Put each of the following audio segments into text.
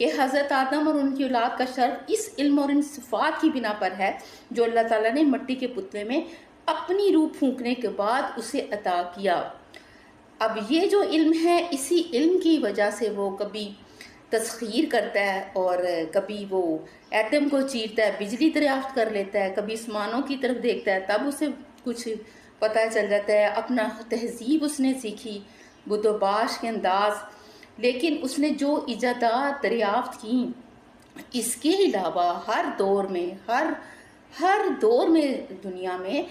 کہ حضرت آدم اور ان کی اولاد کا شرف اس علم اور ان صفات کی بنا پر ہے جو اللہ تعالیٰ نے مٹی کے پتلے میں اپنی روح پھونکنے کے بعد اسے عطا کیا۔ اب یہ جو علم ہے، اسی علم کی وجہ سے وہ کبھی تسخیر کرتا ہے اور کبھی وہ ایٹم کو چیرتا ہے، بجلی دریافت کر لیتا ہے، کبھی آسمانوں کی طرف دیکھتا ہے تب اسے کچھ پتہ چل جاتا ہے، اپنا تہذیب اس نے سیکھی، بت و باش کے انداز، لیکن اس نے جو ایجادات دریافت کی، اس کے علاوہ ہر دور میں دنیا میں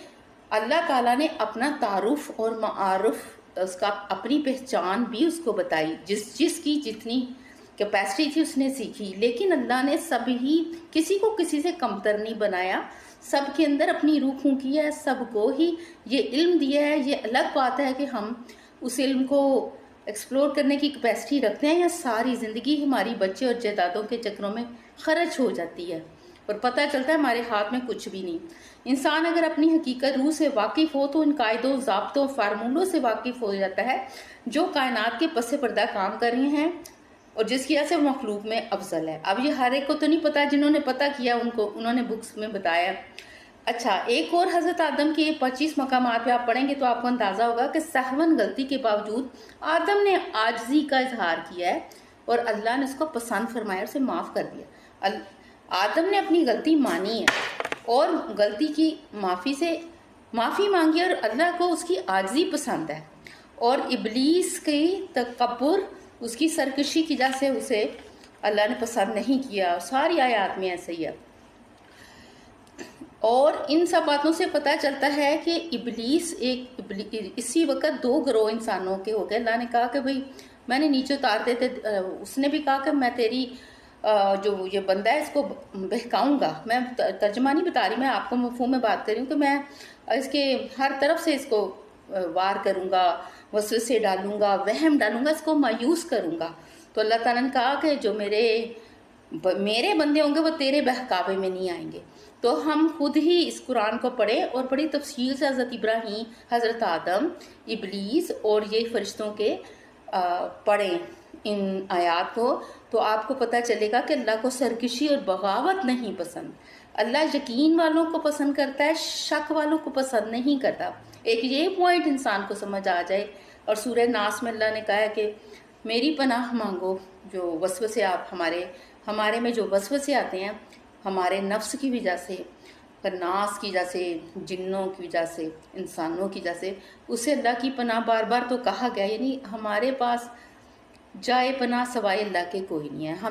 اللہ تعالیٰ نے اپنا تعارف اور معارف، اس کا اپنی پہچان بھی اس کو بتائی، جس کی جتنی کیپیسٹی تھی اس نے سیکھی، لیکن اللہ نے سب ہی کسی کو کسی سے کمتر نہیں بنایا، سب کے اندر اپنی روح پھونکی ہے، سب کو ہی یہ علم دیا ہے۔ یہ الگ بات ہے کہ ہم اس علم کو ایکسپلور کرنے کی کیپیسٹی رکھتے ہیں یا ساری زندگی ہماری بچے اور جائیدادوں کے چکروں میں خرچ ہو جاتی ہے اور پتہ چلتا ہے ہمارے ہاتھ میں کچھ بھی نہیں۔ انسان اگر اپنی حقیقت روح سے واقف ہو تو ان قاعدوں، ضابطوں، فارمولوں سے واقف ہو جاتا ہے جو کائنات کے پس پردہ کام کر رہے ہیں اور جس کی وجہ سے مخلوق میں افضل ہے۔ اب یہ ہر ایک کو تو نہیں پتا، جنہوں نے پتہ کیا انہوں نے بکس میں بتایا۔ اچھا، ایک اور حضرت آدم کے 25 مقامات پہ آپ پڑھیں گے تو آپ کو اندازہ ہوگا کہ سہون غلطی کے باوجود آدم نے عاجزی کا اظہار کیا ہے اور اللہ نے اس کو پسند فرمایا اور اسے معاف کر دیا۔ آدم نے اپنی غلطی مانی ہے اور غلطی کی معافی مانگی اور اللہ کو اس کی عاجزی پسند ہے، اور ابلیس کی تکبر، اس کی سرکشی کی وجہ سے اسے اللہ نے پسند نہیں کیا۔ ساری آیات میں ایسے ہی ہے، اور ان سب باتوں سے پتہ چلتا ہے کہ ابلیس اسی وقت 2 گروہ انسانوں کے ہو گئے۔ اللہ نے کہا کہ بھئی میں نے نیچے اتار دیتے، اس نے بھی کہا کہ میں تیری جو یہ بندہ ہے اس کو بہکاؤں گا۔ میں ترجمہ نہیں بتا رہی، میں آپ کو مفہوم میں بات کر رہی ہوں کہ میں اس کے ہر طرف سے اس کو وار کروں گا، وسوسے ڈالوں گا، وہم ڈالوں گا، اس کو مایوس کروں گا۔ تو اللہ تعالیٰ نے کہا کہ جو میرے بندے ہوں گے وہ تیرے بہکاوے میں نہیں آئیں گے۔ تو ہم خود ہی اس قرآن کو پڑھیں اور بڑی تفصیل سے حضرت ابراہیم، حضرت آدم، ابلیس اور یہ فرشتوں کے پڑھیں ان آیات کو، تو آپ کو پتہ چلے گا کہ اللہ کو سرکشی اور بغاوت نہیں پسند۔ اللہ یقین والوں کو پسند کرتا ہے، شک والوں کو پسند نہیں کرتا۔ ایک یہ پوائنٹ انسان کو سمجھ آ جائے، اور سورہ ناس میں اللہ نے کہا ہے کہ میری پناہ مانگو، جو وسوسے آپ ہمارے میں جو وسوسے آتے ہیں ہمارے نفس کی وجہ سے، ناس کی وجہ سے، جنوں کی وجہ سے، انسانوں کی وجہ سے، اسے اللہ کی پناہ بار بار تو کہا گیا، یعنی ہمارے پاس جائے پناہ سوائے اللہ کے کوئی نہیں ہے۔